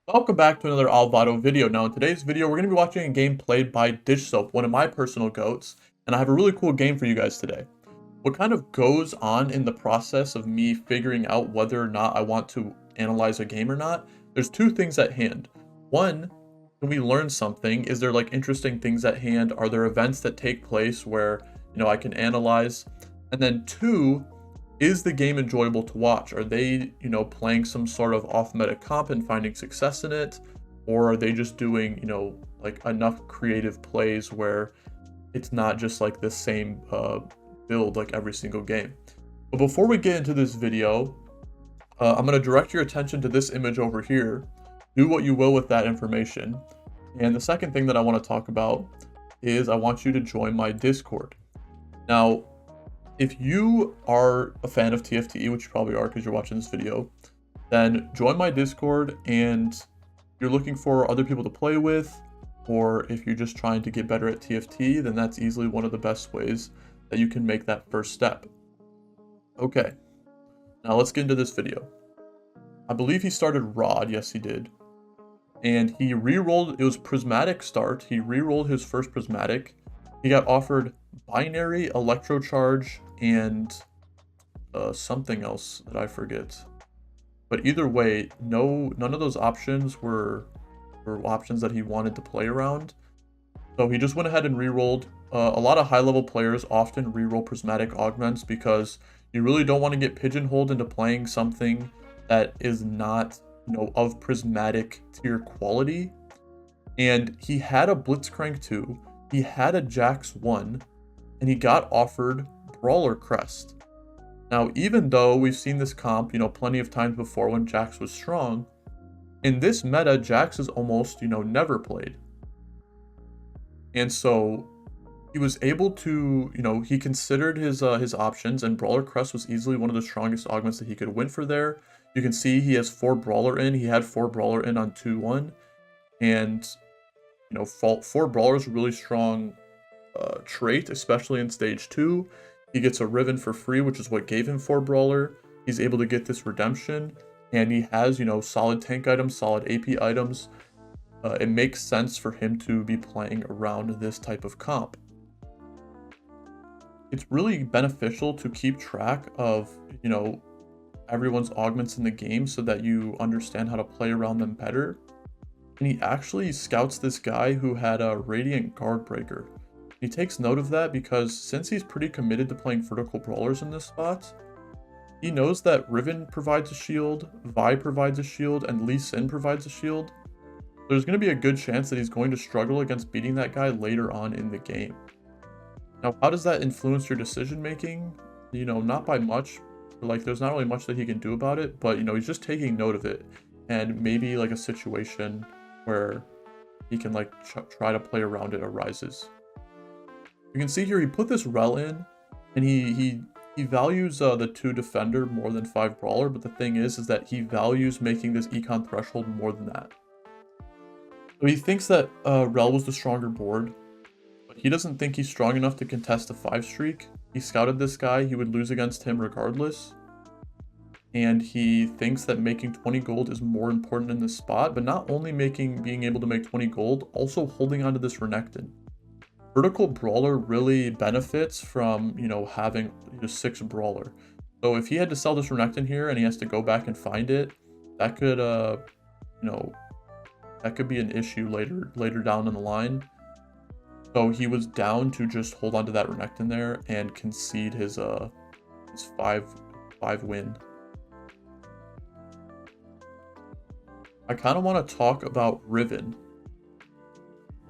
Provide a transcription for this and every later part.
Welcome back to another Alvado video. Now in today's video, we're going to be watching a game played by Dishsoap, one of my personal GOATs, and I have a really cool game for you guys today. What kind of goes on in the process of me figuring out whether or not I want to analyze a game or not? There's two things at hand. One, can we learn something? Is there like interesting things at hand? Are there events that take place where, I can analyze? And then two, is the game enjoyable to watch? Are they, playing some sort of off-meta comp and finding success in it? Or are they just doing, like enough creative plays where it's not just like the same build like every single game? But before we get into this video, I'm going to direct your attention to this image over here. Do what you will with that information. And the second thing that I want to talk about is I want you to join my Discord. Now, if you are a fan of TFT, which you probably are because you're watching this video, then join my Discord, and you're looking for other people to play with, or if you're just trying to get better at TFT, then that's easily one of the best ways that you can make that first step. Okay, now let's get into this video. I believe he started Rod, yes he did. And he re-rolled, it was Prismatic start, he re-rolled his first Prismatic. He got offered Binary, Electrocharge, and something else that I forget. But either way, none of those options were options that he wanted to play around. So he just went ahead and re-rolled. A lot of high-level players often re-roll Prismatic Augments because you really don't want to get pigeonholed into playing something that is not, of Prismatic tier quality. And he had a Blitzcrank 2, he had a Jax 1, and he got offered Brawler Crest. Now, even though we've seen this comp, plenty of times before when Jax was strong, in this meta, Jax is almost, never played. And so he was able to, he considered his options, and Brawler Crest was easily one of the strongest augments that he could win for there. You can see he has 4 Brawler in. He had 4 Brawler in on 2-1. And, 4 Brawler is a really strong trait, especially in stage 2. He gets a Riven for free, which is what gave him 4 Brawler. He's able to get this redemption, and he has, solid tank items, solid AP items. It makes sense for him to be playing around this type of comp. It's really beneficial to keep track of, everyone's augments in the game so that you understand how to play around them better. And he actually scouts this guy who had a Radiant Guard Breaker. He takes note of that because since he's pretty committed to playing vertical brawlers in this spot, he knows that Riven provides a shield, Vi provides a shield, and Lee Sin provides a shield. There's going to be a good chance that he's going to struggle against beating that guy later on in the game. Now, how does that influence your decision making? Not by much. Like, there's not really much that he can do about it, but, he's just taking note of it. And maybe, like, a situation where he can, like, try to play around it arises. You can see here he put this Rel in, and he values the 2 Defender more than 5 Brawler, but the thing is that he values making this Econ threshold more than that. So he thinks that Rel was the stronger board, but he doesn't think he's strong enough to contest a 5 streak. He scouted this guy, he would lose against him regardless. And he thinks that making 20 gold is more important in this spot, but not only being able to make 20 gold, also holding onto this Renekton. Vertical Brawler really benefits from, having 6 Brawler. So if he had to sell this Renekton here and he has to go back and find it, that could, that could be an issue later down in the line. So he was down to just hold on to that Renekton there and concede his 5 win. I kind of want to talk about Riven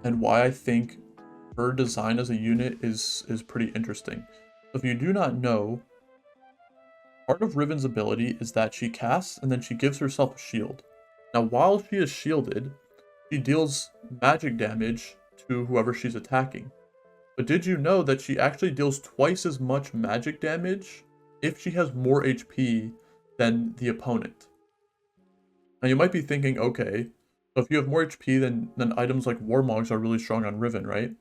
and why I think her design as a unit is pretty interesting. So if you do not know, part of Riven's ability is that she casts and then she gives herself a shield. Now, while she is shielded, she deals magic damage to whoever she's attacking. But did you know that she actually deals twice as much magic damage if she has more HP than the opponent? Now you might be thinking, okay, so if you have more HP, then items like Warmogs are really strong on Riven, right?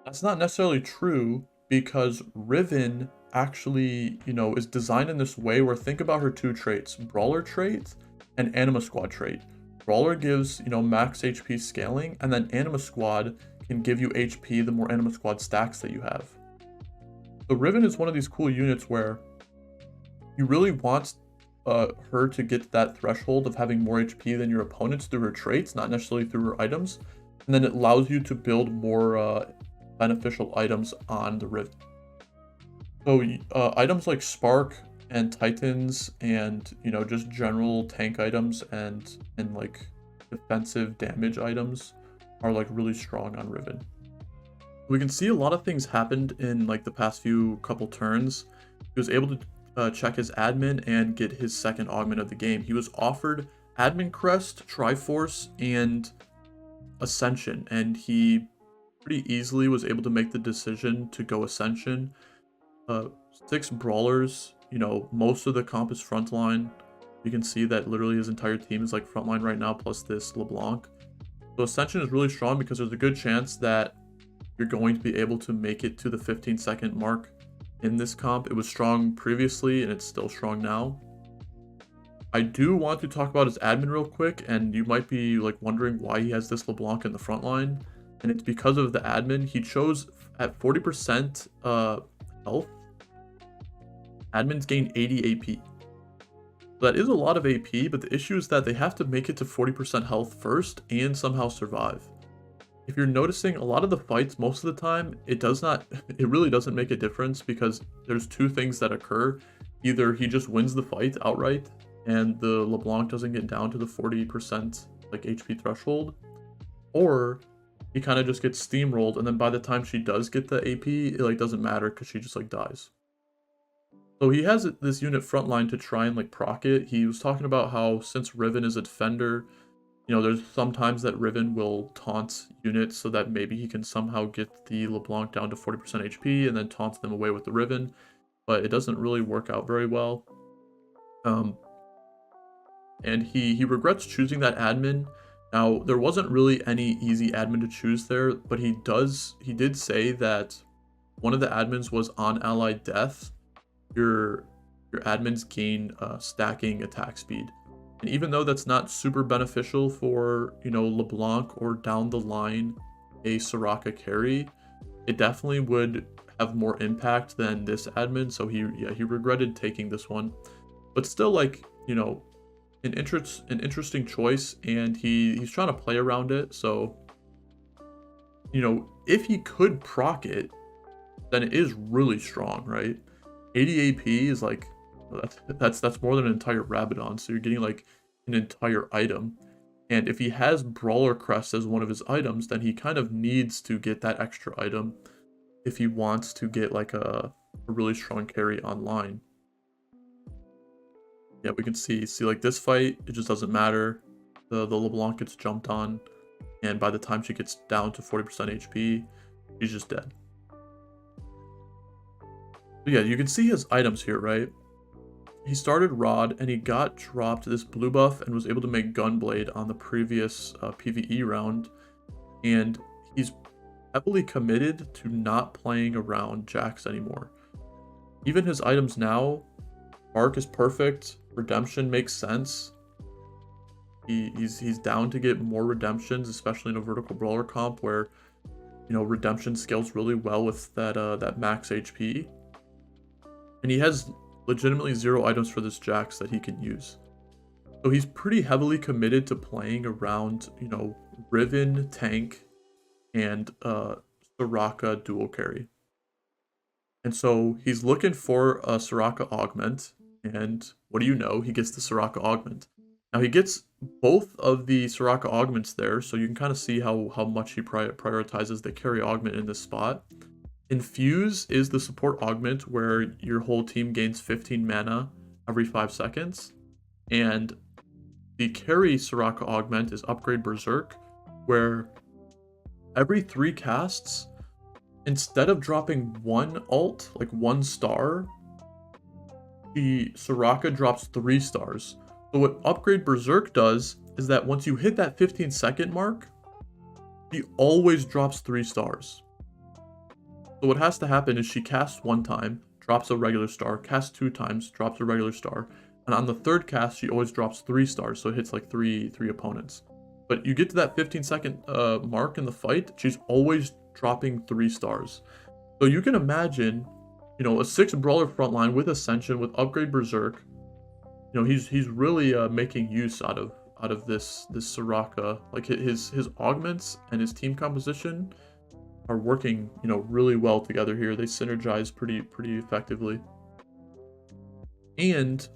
That's not necessarily true because Riven actually, is designed in this way where think about her 2 traits, Brawler trait and Anima Squad trait. Brawler gives, max HP scaling, and then Anima Squad can give you HP the more Anima Squad stacks that you have. So Riven is one of these cool units where you really want her to get that threshold of having more HP than your opponents through her traits, not necessarily through her items, and then it allows you to build more beneficial items on the Riven. So items like Spark and Titans and just general tank items and like defensive damage items are like really strong on Riven. We can see a lot of things happened in like the past few couple turns. He was able to check his admin and get his second augment of the game. He was offered admin crest, Triforce, and Ascension, and he pretty easily was able to make the decision to go Ascension. 6 brawlers, most of the comp is frontline. You can see that literally his entire team is like frontline right now, plus this LeBlanc. So Ascension is really strong because there's a good chance that you're going to be able to make it to the 15-second mark in this comp. It was strong previously and it's still strong now. I do want to talk about his admin real quick, and you might be like wondering why he has this LeBlanc in the front line, and it's because of the admin. He chose at 40% health. Admins gain 80 AP. So that is a lot of AP, but the issue is that they have to make it to 40% health first and somehow survive. If you're noticing, a lot of the fights, most of the time, it really doesn't make a difference because there's two things that occur. Either he just wins the fight outright and the LeBlanc doesn't get down to the 40% like HP threshold, or he kind of just gets steamrolled, and then by the time she does get the AP, it like doesn't matter because she just like dies. So he has this unit frontline to try and like proc it. He was talking about how since Riven is a defender, there's sometimes that Riven will taunt units so that maybe he can somehow get the LeBlanc down to 40% HP and then taunt them away with the Riven, but it doesn't really work out very well. And he regrets choosing that admin. Now, there wasn't really any easy admin to choose there, but he did say that one of the admins was on ally death. Your admins gain stacking attack speed. And even though that's not super beneficial for, LeBlanc or down the line a Soraka carry, it definitely would have more impact than this admin. So he regretted taking this one. But still, like, an interesting choice, and he's trying to play around it. So, if he could proc it, then it is really strong, right? 80 AP is like, that's more than an entire Rabadon, so you're getting like an entire item. And if he has Brawler Crest as one of his items, then he kind of needs to get that extra item if he wants to get like a really strong carry online. Yeah, we can see like this fight, it just doesn't matter. The LeBlanc gets jumped on, and by the time she gets down to 40% HP, she's just dead. But yeah, you can see his items here, right? He started Rod, and he got dropped this blue buff and was able to make Gunblade on the previous PvE round. And he's heavily committed to not playing around Jax anymore. Even his items now, Arc is perfect, Redemption makes sense. He's down to get more redemptions, especially in a vertical brawler comp where, redemption scales really well with that max HP. And he has legitimately 0 items for this Jax that he can use. So he's pretty heavily committed to playing around, Riven tank and Soraka dual carry. And so he's looking for a Soraka augment, and what do you know? He gets the Soraka augment. Now he gets both of the Soraka augments there, so you can kind of see how much he prioritizes the carry augment in this spot. Infuse is the support augment where your whole team gains 15 mana every 5 seconds. And the carry Soraka augment is Upgrade Berserk, where every 3 casts, instead of dropping 1 ult, like 1 star, the Soraka drops 3 stars. So what Upgrade Berserk does is that once you hit that 15-second mark, he always drops 3 stars. So what has to happen is she casts 1 time, drops a regular star, casts 2 times, drops a regular star, And on the third cast, she always drops 3 stars, so it hits like three opponents. But you get to that 15-second mark in the fight, she's always dropping 3 stars. So you can imagine, you know, a 6 brawler frontline with Ascension, with Upgrade Berserk. You know, he's really making use out of this Soraka. Like his augments and his team composition are working, you know, really well together here. They synergize pretty effectively. And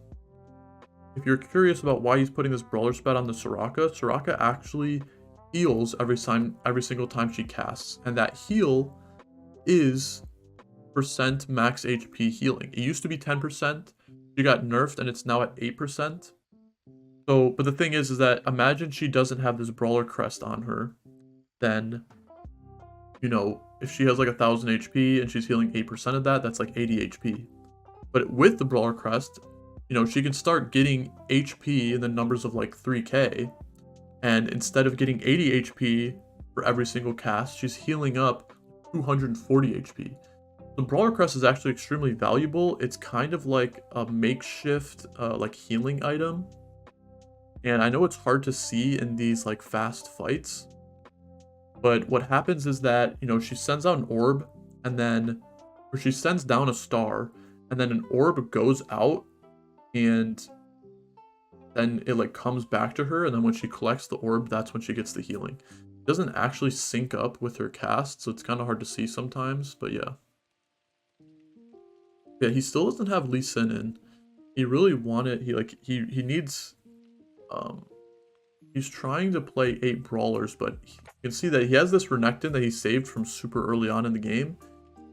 if you're curious about why he's putting this brawler spat on the Soraka actually heals every single time she casts, and that heal is % max HP healing. It used to be 10%. She got nerfed and it's now at 8%. So, but the thing is that imagine she doesn't have this brawler crest on her, then, you know, if she has like 1000 HP and she's healing 8% of that, that's like 80 HP. But with the brawler crest, you know, she can start getting HP in the numbers of like 3k, and instead of getting 80 HP for every single cast, she's healing up 240 HP. The Brawler Crest is actually extremely valuable. It's kind of like a makeshift like healing item. And I know it's hard to see in these like fast fights, but what happens is that, you know, she sends out an orb, and then, or she sends down a star, and then an orb goes out, and then it like comes back to her, and then when she collects the orb, that's when she gets the healing. It doesn't actually sync up with her cast, so it's kind of hard to see sometimes, but yeah. Yeah, he still doesn't have Lee Sin in. He really wanted, he needs, he's trying to play 8 brawlers, but you can see that he has this Renekton that he saved from super early on in the game,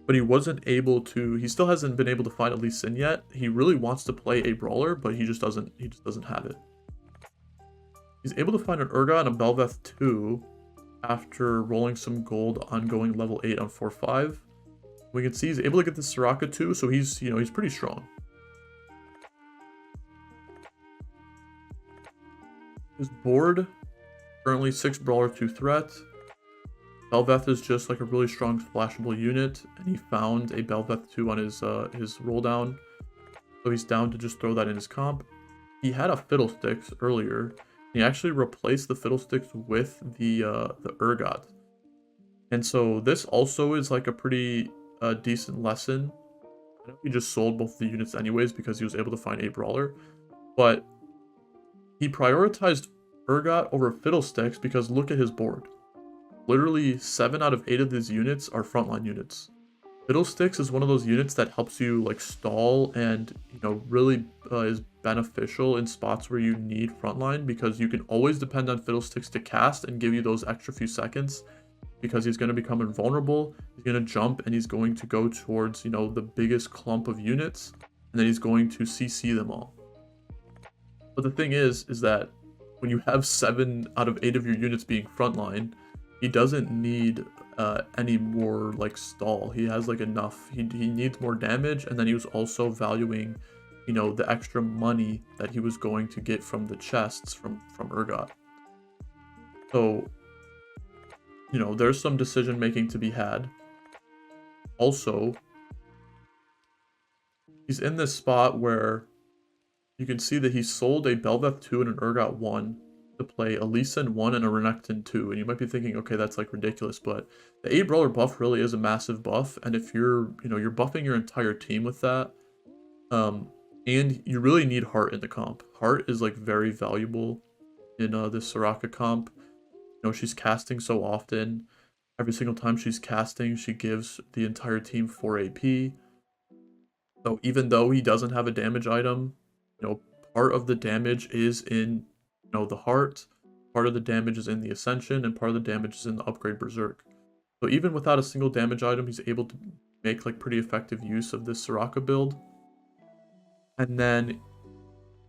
but he wasn't able to, he still hasn't been able to find a Lee Sin yet. He really wants to play a brawler, but he just doesn't have it. He's able to find an Urgot and a Bel'Veth 2 after rolling some gold on going level 8 on 4-5. We can see he's able to get the Soraka too, so he's, you know, he's pretty strong. His board, currently 6 brawler, 2 threat. Bel'Veth is just like a really strong splashable unit, and he found a Bel'Veth 2 on his roll down, so he's down to just throw that in his comp. He had a Fiddlesticks earlier. He actually replaced the Fiddlesticks with the Urgot, and so this also is like a pretty decent lesson. I know he just sold both the units anyways because he was able to find a brawler, but he prioritized Urgot over Fiddlesticks because look at his board. Literally 7 out of 8 of these units are frontline units. Fiddlesticks is one of those units that helps you like stall and, you know, really is beneficial in spots where you need frontline, because you can always depend on Fiddlesticks to cast and give you those extra few seconds, because he's going to become invulnerable, he's going to jump, and he's going to go towards, you know, the biggest clump of units, and then he's going to CC them all. But the thing is that when you have 7 out of 8 of your units being frontline, he doesn't need any more like stall. He has like enough. He needs more damage, and then he was also valuing, you know, the extra money that he was going to get from the chests from Urgot. So, you know, there's some decision making to be had. Also, he's in this spot where you can see that he sold a Bel'Veth 2 and an Urgot 1 to play a Lee Sin 1 and a Renekton 2, and you might be thinking, okay, that's like ridiculous, but the 8 brawler buff really is a massive buff, and if you're, you know, you're buffing your entire team with that, and you really need heart in the comp. Heart is like very valuable in this Soraka comp. You know, she's casting so often. Every single time she's casting, she gives the entire team 4 AP. So even though he doesn't have a damage item, you know, part of the damage is in, you know, the heart, part of the damage is in the Ascension, and part of the damage is in the Upgrade Berserk. So even without a single damage item, he's able to make like pretty effective use of this Soraka build. And then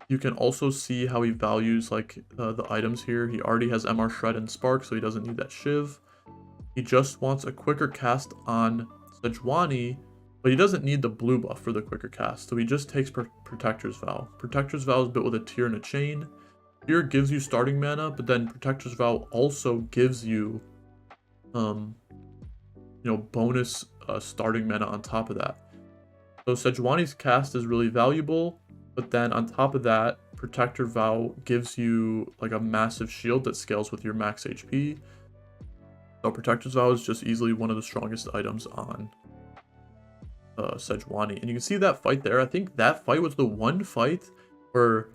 you can also see how he values like the items here. He already has MR Shred and Spark, so he doesn't need that Shiv. He just wants a quicker cast on Sejuani, but he doesn't need the blue buff for the quicker cast, so he just takes Protector's Vow. Protector's Vow is built with a Tear and a Chain. Tear gives you starting mana, but then Protector's Vow also gives you, you know, bonus starting mana on top of that. So Sejuani's cast is really valuable, But then on top of that, Protector Vow gives you like a massive shield that scales with your max HP. So Protector's Vow is just easily one of the strongest items on Sejuani. And you can see that fight there. I think that fight was the one fight where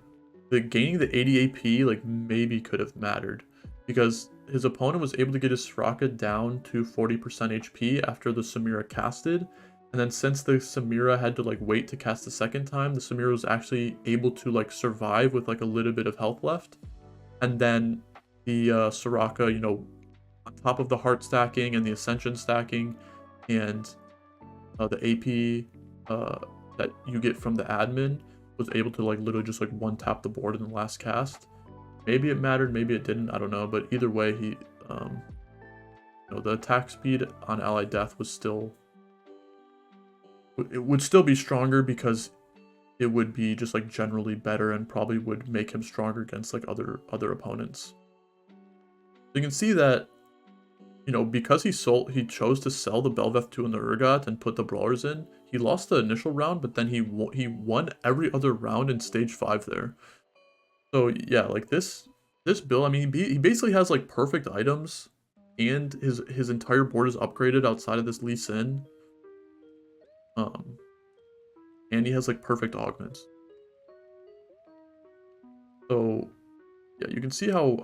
the gaining the 80 AP like maybe could have mattered, because his opponent was able to get his Soraka down to 40% HP after the Samira casted. And then since the Samira had to like wait to cast the second time, the Samira was actually able to like survive with like a little bit of health left. And then the Soraka, you know, on top of the heart stacking and the ascension stacking and the AP that you get from the admin, was able to like literally just like one tap the board in the last cast. Maybe it mattered, maybe it didn't, I don't know. But either way, he you know, the attack speed on ally death was still, it would still be stronger because it would be just like generally better and probably would make him stronger against like other opponents. So you can see that, you know, because he chose to sell the Belveth 2 and the Urgot and put the Brawlers in, he lost the initial round, but then he won every other round in stage 5 there. So yeah, like this build, I mean, he basically has like perfect items, and his entire board is upgraded outside of this Lee Sin. And he has like perfect augments. So yeah, you can see how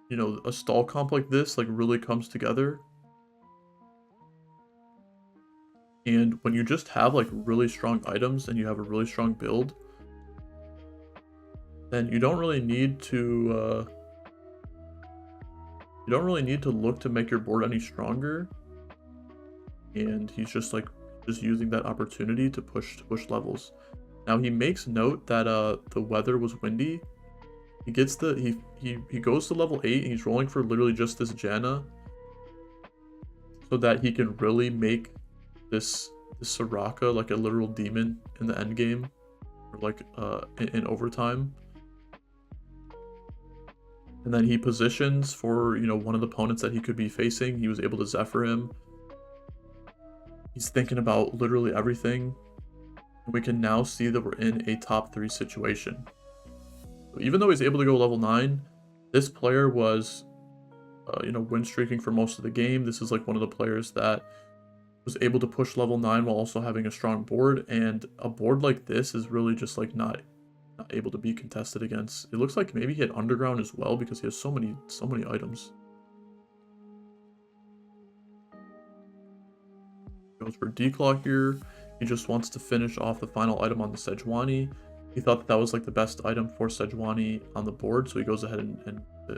you know, a stall comp like this like really comes together. And when you just have like really strong items and you have a really strong build, then you don't really need to look to make your board any stronger. And he's just using that opportunity to push levels. Now he makes note that the weather was windy. He gets he goes to level 8 and he's rolling for literally just this Janna, so that he can really make this Soraka like a literal demon in the end game, or like in overtime. And then he positions for, you know, one of the opponents that he could be facing. He was able to Zephyr him. He's thinking about literally everything. And we can now see that we're in a top 3 situation. So even though he's able to go level 9, this player was, you know, win streaking for most of the game. This is like one of the players that was able to push level 9 while also having a strong board. And a board like this is really just like not able to be contested against. It looks like maybe he had underground as well because he has so many items. Goes for Declaw here. He just wants to finish off the final item on the Sejuani. He thought that was like the best item for Sejuani on the board, so he goes ahead and it.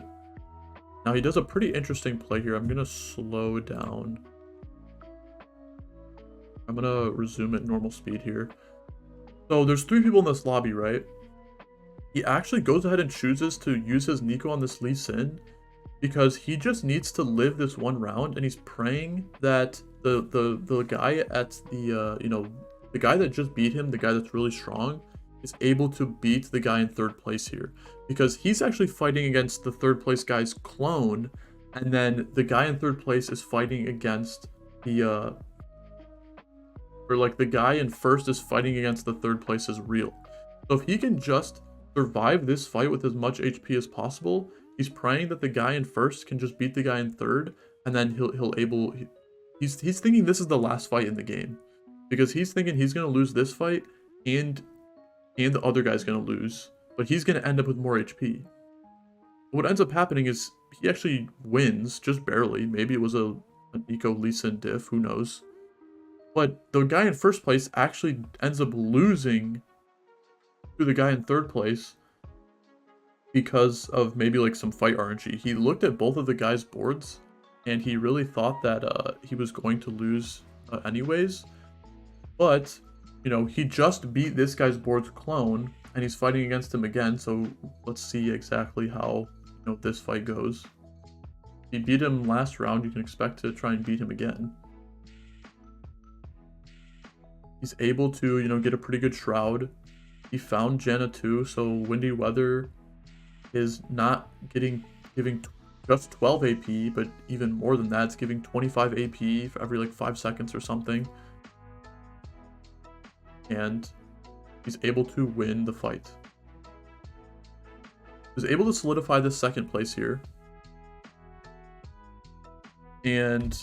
Now he does a pretty interesting play here. I'm gonna slow down. I'm gonna resume at normal speed here. So there's 3 people in this lobby, right? He actually goes ahead and chooses to use his Nico on this Lee Sin because he just needs to live this one round, and he's praying that the guy at the you know, the guy that just beat him, the guy that's really strong, is able to beat the guy in 3rd place here, because he's actually fighting against the 3rd place guy's clone, and then the guy in 3rd place is fighting against the or like the guy in 1st is fighting against the 3rd place's real. So if he can just survive this fight with as much HP as possible, he's praying that the guy in 1st can just beat the guy in 3rd, and then he's thinking this is the last fight in the game, because he's thinking he's gonna lose this fight and the other guy's gonna lose, but he's gonna end up with more HP. What ends up happening is he actually wins, just barely. Maybe it was a Nico Lee Sin diff, who knows. But the guy in 1st place actually ends up losing to the guy in 3rd place because of maybe like some fight RNG. He looked at both of the guys' boards and he really thought that he was going to lose anyways. But, you know, he just beat this guy's board's clone and he's fighting against him again. So let's see exactly how, you know, this fight goes. He beat him last round. You can expect to try and beat him again. He's able to, you know, get a pretty good shroud. He found Janna too, so windy weather is not giving just 12 AP, but even more than that, it's giving 25 AP for every like 5 seconds or something. and he's able to win the fight. He was able to solidify the second place here. And,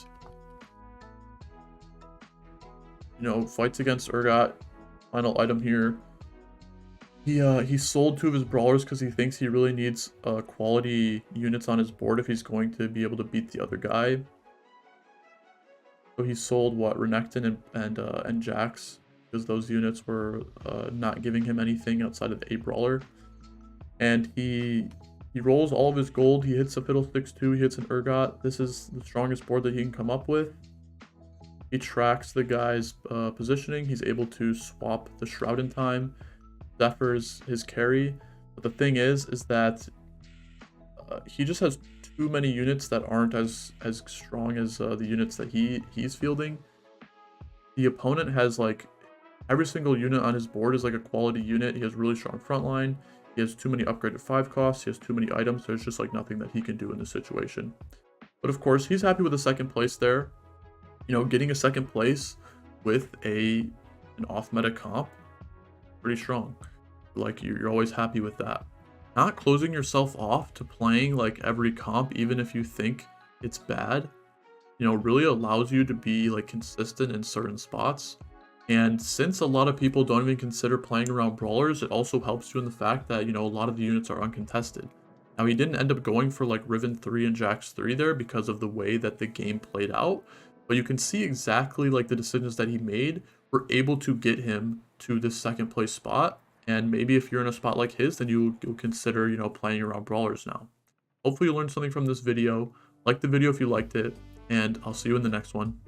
you know, fights against Urgot. Final item here. He sold 2 of his brawlers because he thinks he really needs quality units on his board if he's going to be able to beat the other guy. So he sold what, Renekton and Jax, because those units were not giving him anything outside of the 8 brawler. And he rolls all of his gold. He hits a Fiddlesticks 2, he hits an Urgot. This is the strongest board that he can come up with. He tracks the guy's positioning. He's able to swap the Shroud in time. Zephyr's his carry. But the thing is that he just has too many units that aren't as strong as the units that he's fielding. The opponent has like every single unit on his board is like a quality unit. He has really strong frontline. He has too many upgraded 5 costs. He has too many items. There's just like nothing that he can do in this situation. But of course, he's happy with the second place there. You know, getting a second place with an off-meta comp, pretty strong. Like, you're always happy with that. Not closing yourself off to playing like every comp, even if you think it's bad, you know, really allows you to be like consistent in certain spots. And since a lot of people don't even consider playing around brawlers, it also helps you in the fact that, you know, a lot of the units are uncontested. Now, he didn't end up going for like Riven 3 and Jax 3 there because of the way that the game played out, but you can see exactly like the decisions that he made were able to get him to this second place spot. And maybe if you're in a spot like his, then you'll consider, you know, playing around brawlers now. Hopefully you learned something from this video. Like the video if you liked it, and I'll see you in the next one.